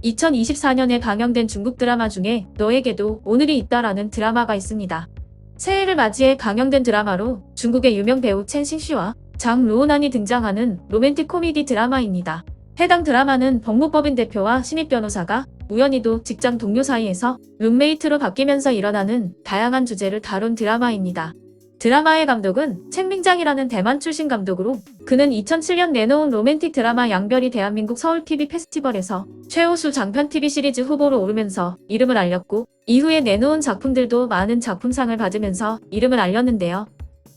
2024년에 방영된 중국 드라마 중에 너에게도 오늘이 있다라는 드라마가 있습니다. 새해를 맞이해 방영된 드라마로 중국의 유명 배우 첸 싱씨와 장 루오난이 등장하는 로맨틱 코미디 드라마입니다. 해당 드라마는 법무법인 대표와 신입 변호사가 우연히도 직장 동료 사이에서 룸메이트로 바뀌면서 일어나는 다양한 주제를 다룬 드라마입니다. 드라마의 감독은 첸밍장이라는 대만 출신 감독으로 그는 2007년 내놓은 로맨틱 드라마 양별이 대한민국 서울 TV 페스티벌에서 최우수 장편 TV 시리즈 후보로 오르면서 이름을 알렸고 이후에 내놓은 작품들도 많은 작품상을 받으면서 이름을 알렸는데요.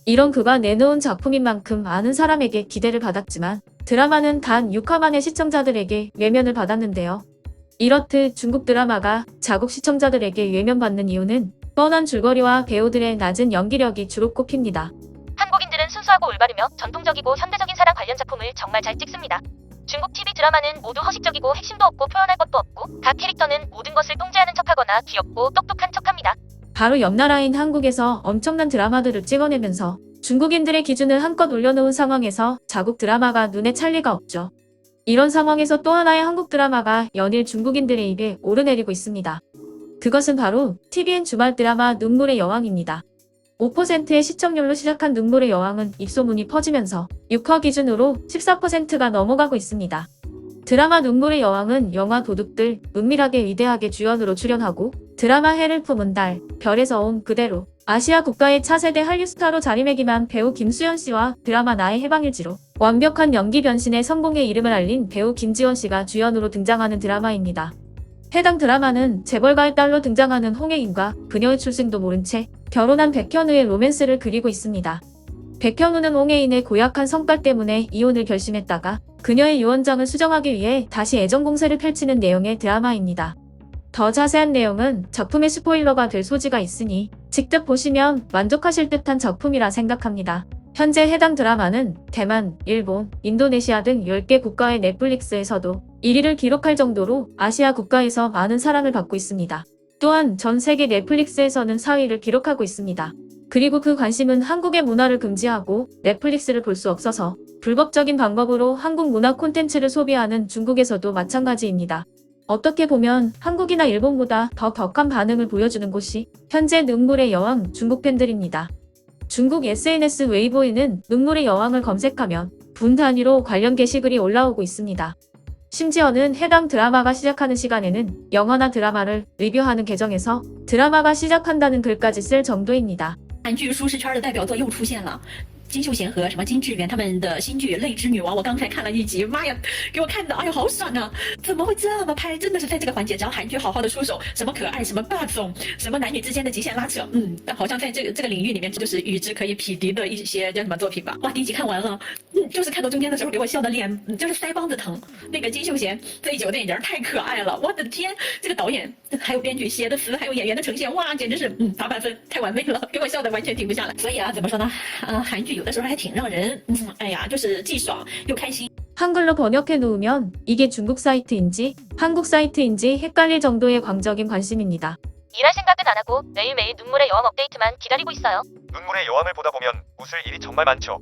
이런 그가 내놓은 작품인 만큼 많은 사람에게 기대를 받았지만 드라마는 단 6화 만에 시청자들에게 외면을 받았는데요. 이렇듯 중국 드라마가 자국 시청자들에게 외면받는 이유는 뻔한 줄거리와 배우들의 낮은 연기력이 주로 꼽힙니다. 한국인들은 순수하고 올바르며 전통적이고 현대적인 사랑 관련 작품을 정말 잘 찍습니다. 중국 TV 드라마는 모두 허식적이고 핵심도 없고 표현할 것도 없고 각 캐릭터는 모든 것을 통제하는 척하거나 귀엽고 똑똑한 척합니다. 바로 옆 나라인 한국에서 엄청난 드라마들을 찍어내면서 중국인들의 기준을 한껏 올려놓은 상황에서 자국 드라마가 눈에 찰 리가 없죠. 이런 상황에서 또 하나의 한국 드라마가 연일 중국인들의 입에 오르내리고 있습니다. 그것은 바로 TVN 주말 드라마 눈물의 여왕입니다. 5%의 시청률로 시작한 눈물의 여왕은 입소문이 퍼지면서 6화 기준으로 14%가 넘어가고 있습니다. 드라마 눈물의 여왕은 영화 도둑들, 은밀하게 위대하게 주연으로 출연하고 드라마 해를 품은 달, 별에서 온 그대로, 아시아 국가의 차세대 한류 스타로 자리매김한 배우 김수현 씨와 드라마 나의 해방일지로 완벽한 연기 변신에 성공의 이름을 알린 배우 김지원 씨가 주연으로 등장하는 드라마입니다. 해당 드라마는 재벌가의 딸로 등장하는 홍혜인과 그녀의 출생도 모른 채 결혼한 백현우의 로맨스를 그리고 있습니다. 백현우는 홍혜인의 고약한 성깔 때문에 이혼을 결심했다가 그녀의 유언장을 수정하기 위해 다시 애정 공세를 펼치는 내용의 드라마입니다. 더 자세한 내용은 작품의 스포일러가 될 소지가 있으니 직접 보시면 만족하실 듯한 작품이라 생각합니다. 현재 해당 드라마는 대만, 일본, 인도네시아 등 10개 국가의 넷플릭스에서도 1위를 기록할 정도로 아시아 국가에서 많은 사랑을 받고 있습니다. 또한 전 세계 넷플릭스에서는 4위를 기록하고 있습니다. 그리고 그 관심은 한국의 문화를 금지하고 넷플릭스를 볼 수 없어서 불법적인 방법으로 한국 문화 콘텐츠를 소비하는 중국에서도 마찬가지입니다. 어떻게 보면 한국이나 일본보다 더 격한 반응을 보여주는 곳이 현재 눈물의 여왕 중국 팬들입니다. 중국 SNS 웨이보에는 눈물의 여왕을 검색하면 분 단위로 관련 게시글이 올라오고 있습니다. 심지어는 해당 드라마가 시작하는 시간에는 영화나 드라마를 리뷰하는 계정에서 드라마가 시작한다는 글까지 쓸 정도입니다. 韩剧舒适圈的代表作又出现了。金秀贤和什么金智媛他们的新剧《泪之女王》，我刚才看了一集，妈呀，给我看的，哎呦，好爽啊！怎么会这么拍？真的是在这个环节，只要韩剧好好的出手，什么可爱，什么霸总，什么男女之间的极限拉扯，但好像在这个领域里面，就是与之可以匹敌的一些叫什么作品吧。哇，第一集看完了，就是看到中间的时候，给我笑的脸，就是腮帮子疼。那个金秀贤这一九电影人太可爱了，我的天，这个导演还有编剧写的词，还有演员的呈现，哇，简直是打满分，太完美了，给我笑的完全停不下来。所以啊，怎么说呢？韩剧有的时候还挺让人，哎呀，就是既爽又开心。 한글로 번역해 놓으면 이게 중국 사이트인지 한국 사이트인지 헷갈릴 정도의 광적인 관심입니다. 일할 생각은 안 하고 매일매일 눈물의 여왕 업데이트만 기다리고 있어요. 눈물의 여왕을 보다 보면 웃을 일이 정말 많죠.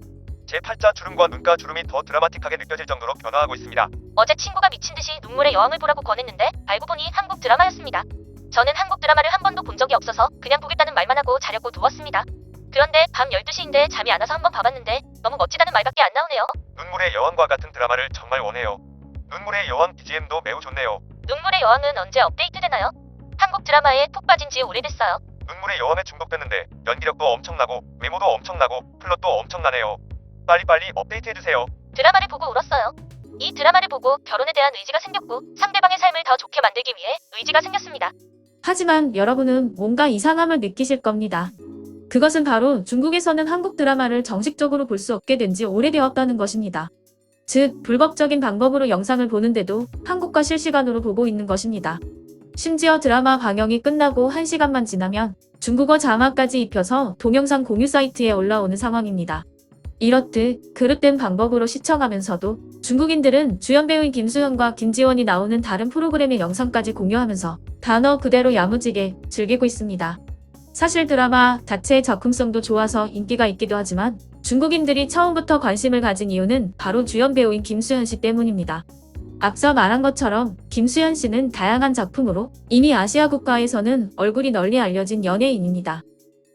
제 팔자 주름과 눈가 주름이 더 드라마틱하게 느껴질 정도로 변화하고 있습니다. 어제 친구가 미친 듯이 눈물의 여왕을 보라고 권했는데 알고 보니 한국 드라마였습니다. 저는 한국 드라마를 한 번도 본 적이 없어서 그냥 보겠다는 말만 하고 자려고 누웠습니다. 그런데 밤 12시인데 잠이 안 와서 한번 봐봤는데 너무 멋지다는 말밖에 안 나오네요. 눈물의 여왕과 같은 드라마를 정말 원해요. 눈물의 여왕 BGM도 매우 좋네요. 눈물의 여왕은 언제 업데이트되나요? 한국 드라마에 푹 빠진 지 오래됐어요. 눈물의 여왕에 중독됐는데 연기력도 엄청나고 외모도 엄청나고 플롯도 엄청나네요. 빨리빨리 업데이트해주세요. 드라마를 보고 울었어요. 이 드라마를 보고 결혼에 대한 의지가 생겼고 상대방의 삶을 더 좋게 만들기 위해 의지가 생겼습니다. 하지만 여러분은 뭔가 이상함을 느끼실 겁니다. 그것은 바로 중국에서는 한국 드라마를 정식적으로 볼 수 없게 된 지 오래되었다는 것입니다. 즉, 불법적인 방법으로 영상을 보는데도 한국과 실시간으로 보고 있는 것입니다. 심지어 드라마 방영이 끝나고 1시간만 지나면 중국어 자막까지 입혀서 동영상 공유 사이트에 올라오는 상황입니다. 이렇듯 그릇된 방법으로 시청하면서도 중국인들은 주연 배우인 김수현과 김지원이 나오는 다른 프로그램의 영상까지 공유하면서 단어 그대로 야무지게 즐기고 있습니다. 사실 드라마 자체의 작품성도 좋아서 인기가 있기도 하지만 중국인들이 처음부터 관심을 가진 이유는 바로 주연 배우인 김수현 씨 때문입니다. 앞서 말한 것처럼 김수현 씨는 다양한 작품으로 이미 아시아 국가에서는 얼굴이 널리 알려진 연예인입니다.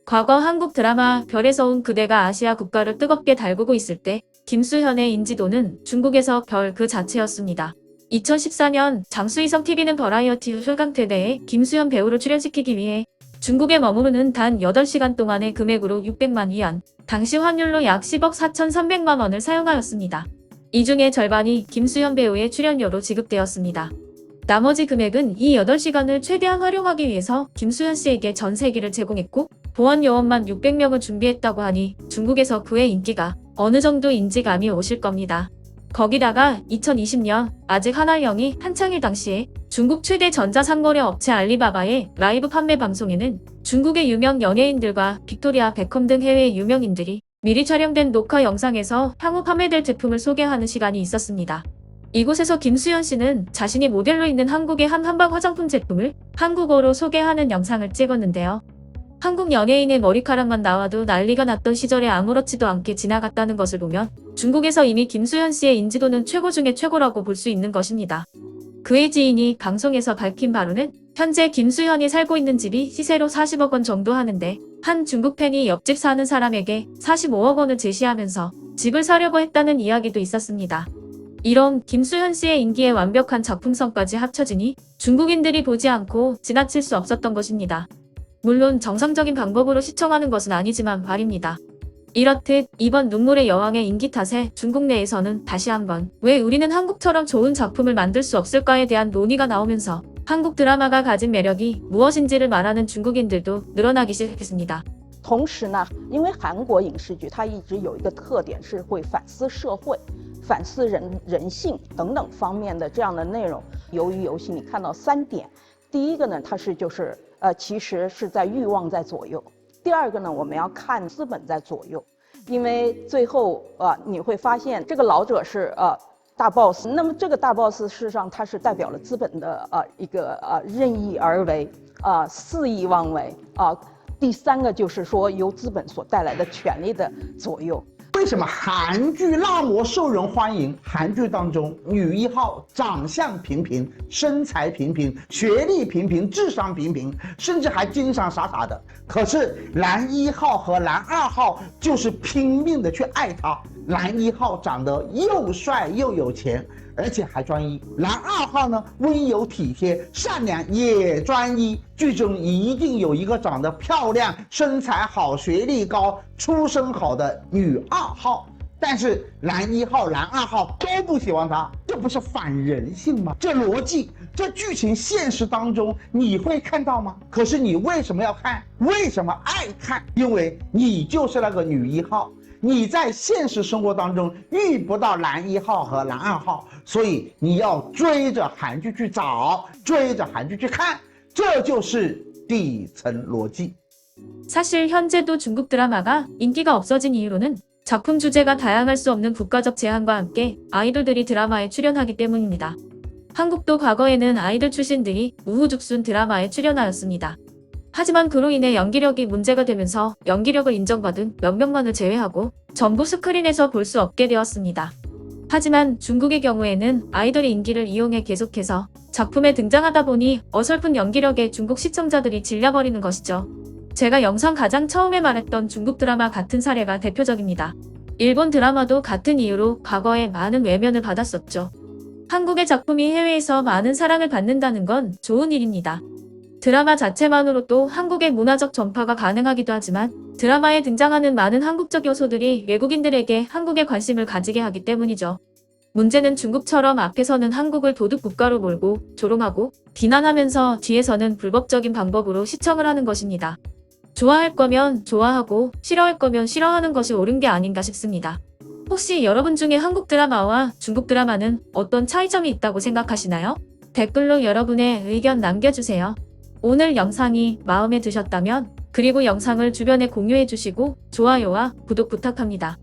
과거 한국 드라마 별에서 온 그대가 아시아 국가를 뜨겁게 달구고 있을 때 김수현의 인지도는 중국에서 별 그 자체였습니다. 2014년 장수이성 TV는 버라이어티 솔강대대에 김수현 배우를 출연시키기 위해 중국에 머무르는 단 8시간 동안의 금액으로 600만 위안, 당시 환율로 약 10억 4,300만 원을 사용하였습니다. 이 중에 절반이 김수현 배우의 출연료로 지급되었습니다. 나머지 금액은 이 8시간을 최대한 활용하기 위해서 김수현 씨에게 전세기를 제공했고 보안 요원만 600명을 준비했다고 하니 중국에서 그의 인기가 어느 정도인지 감이 오실 겁니다. 거기다가 2020년 아직 하나영이 한창일 당시에 중국 최대 전자상거래 업체 알리바바의 라이브 판매 방송에는 중국의 유명 연예인들과 빅토리아 베컴 등 해외 유명인들이 미리 촬영된 녹화 영상에서 향후 판매될 제품을 소개하는 시간이 있었습니다. 이곳에서 김수현 씨는 자신이 모델로 있는 한국의 한 한방 화장품 제품을 한국어로 소개하는 영상을 찍었는데요. 한국 연예인의 머리카락만 나와도 난리가 났던 시절에 아무렇지도 않게 지나갔다는 것을 보면 중국에서 이미 김수현 씨의 인지도는 최고 중에 최고라고 볼 수 있는 것입니다. 그의 지인이 방송에서 밝힌 바로는 현재 김수현이 살고 있는 집이 시세로 40억 원 정도 하는데 한 중국 팬이 옆집 사는 사람에게 45억 원을 제시하면서 집을 사려고 했다는 이야기도 있었습니다. 이런 김수현 씨의 인기에 완벽한 작품성까지 합쳐지니 중국인들이 보지 않고 지나칠 수 없었던 것입니다. 물론 정상적인 방법으로 시청하는 것은 아니지만 말입니다. 이렇듯 이번 눈물의 여왕의 인기 탓에 중국 내에서는 다시 한번 왜 우리는 한국처럼 좋은 작품을 만들 수 없을까에 대한 논의가 나오면서 한국 드라마가 가진 매력이 무엇인지를 말하는 중국인들도 늘어나기 시작했습니다. 同时呢，因为韩国影视剧它一直有一个特点是会反思社会、反思人性等等方面的这样的内容。鱿鱼游戏你看到3点，第一个呢，它是其实是在欲望在左右；第二个呢，我们要看资本在左右，因为最后你会发现这个老者是大 boss， 那么这个大 boss 事实上它是代表了资本的一个任意而为肆意妄为第三个就是说由资本所带来的权力的左右。为什么韩剧那么受人欢迎？韩剧当中女一号长相平平，身材平平，学历平平，智商平平，甚至还经常傻傻的。可是男一号和男二号就是拼命的去爱她。男一号长得又帅又有钱，而且还专一。男二号呢，温柔体贴，善良也专一。剧中一定有一个长得漂亮、身材好、学历高、出身好的女二号，但是男一号、男二号都不喜欢她，这不是反人性吗？这逻辑，这剧情现实当中你会看到吗？可是你为什么要看？为什么爱看？因为你就是那个女一号。你在现实生活当中遇不到男一号和男二号，所以你要追着韩剧去找，追着韩剧去看，这就是底层逻辑。 사실 현재도 중국 드라마가 인기가 없어진 이유로는 작품 주제가 다양할 수 없는 국가적 제한과 함께 아이돌들이 드라마에 출연하기 때문입니다. 한국도 과거에는 아이돌 출신들이 우후죽순 드라마에 출연하였습니다. 하지만 그로 인해 연기력이 문제가 되면서 연기력을 인정받은 몇 명만을 제외하고 전부 스크린에서 볼 수 없게 되었습니다. 하지만 중국의 경우에는 아이돌의 인기를 이용해 계속해서 작품에 등장하다 보니 어설픈 연기력에 중국 시청자들이 질려버리는 것이죠. 제가 영상 가장 처음에 말했던 중국 드라마 같은 사례가 대표적입니다. 일본 드라마도 같은 이유로 과거에 많은 외면을 받았었죠. 한국의 작품이 해외에서 많은 사랑을 받는다는 건 좋은 일입니다. 드라마 자체만으로도 한국의 문화적 전파가 가능하기도 하지만 드라마에 등장하는 많은 한국적 요소들이 외국인들에게 한국에 관심을 가지게 하기 때문이죠. 문제는 중국처럼 앞에서는 한국을 도둑 국가로 몰고 조롱하고 비난하면서 뒤에서는 불법적인 방법으로 시청을 하는 것입니다. 좋아할 거면 좋아하고 싫어할 거면 싫어하는 것이 옳은 게 아닌가 싶습니다. 혹시 여러분 중에 한국 드라마와 중국 드라마는 어떤 차이점이 있다고 생각하시나요? 댓글로 여러분의 의견 남겨주세요. 오늘 영상이 마음에 드셨다면 그리고 영상을 주변에 공유해 주시고 좋아요와 구독 부탁합니다.